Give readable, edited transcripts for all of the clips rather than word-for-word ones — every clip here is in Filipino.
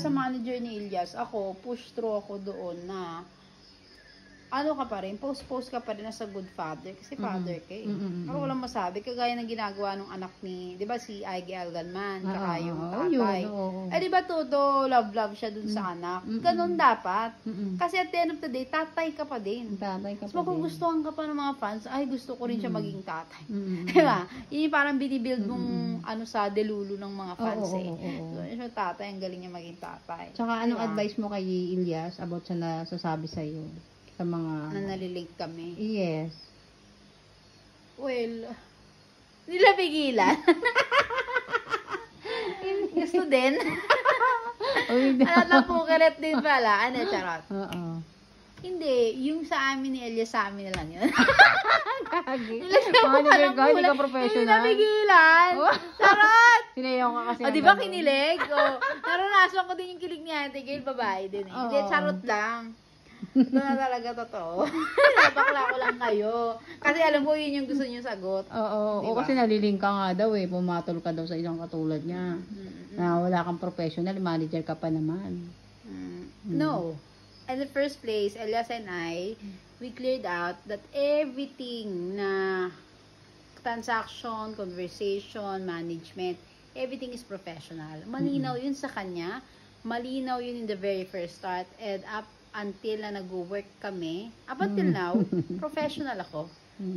sa manager ni Ilyas, ako, push through ako doon na ano ka pa rin, post ka pa rin as a good father. Kasi father ka eh. Ako walang masabi. Kagaya ng ginagawa ng anak ni, di ba si Ige Alganman, tsaka yung tatay. Eh di ba todo love siya dun sa anak. Ganon dapat. Kasi at the end of the day, tatay ka pa din. So magugustuhan ka pa ng mga fans, ay gusto ko rin siya maging tatay. Di ba? Yun yung parang binibuild mong ano sa delulu ng mga fans eh. So yung tatay, ang galing niya maging tatay. Tsaka anong advice mo kay Ilyas about sa nasasabi sa'yo? Sa mga na nalilink kami. Yes. Well, nila pigilan. Gusto din. Alam po, karet din pala. Ano, charot. Hindi, yung sa amin ni Elias, sa amin na lang yun. Hindi ka professional. Nila pigilan. Charot! Sinayaw ka kasi. O, di ba kinilig? O, naranasan ko din yung kilig ni Ate Gail, babae din eh. Hindi, charot lang. Ito na talaga totoo. Bakla ko lang kayo. Kasi alam ko yun yung gusto niyo sagot. Oo, diba? Kasi naliling ka nga daw eh. Pumatol ka daw sa isang katulad niya. Na wala kang professional, manager ka pa naman. No. In the first place, Elias and I, we cleared out that everything na transaction, conversation, management, everything is professional. Malinaw yun sa kanya. Malinaw yun in the very first start. And up until na nag-work kami, up until now, professional ako.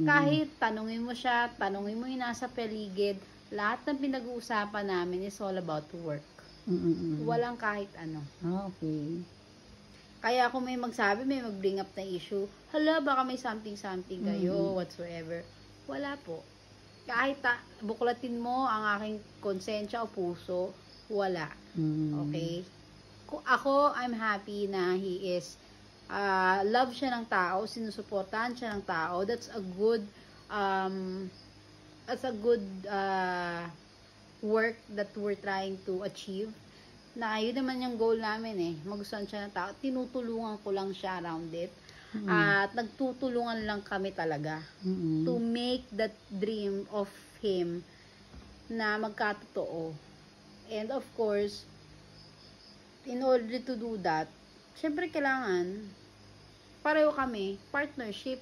Kahit tanungin mo siya, tanungin mo yung nasa paligid, lahat ng pinag-uusapan namin is all about work. Walang kahit ano. Okay. Kaya kung may magsabi, may mag-bring up na issue, hala, baka may something kayo, whatsoever. Wala po. Kahit buklatin mo ang aking konsensya o puso, wala. Okay? Ako, I'm happy na he is love siya ng tao, sinusuportahan siya ng tao. That's a good work that we're trying to achieve. Na yun naman yung goal namin eh. Magustuhan siya ng tao. Tinutulungan ko lang siya around it. At nagtutulungan lang kami talaga to make that dream of him na magkatotoo. And of course, in order to do that, syempre kailangan pareho kami, partnership.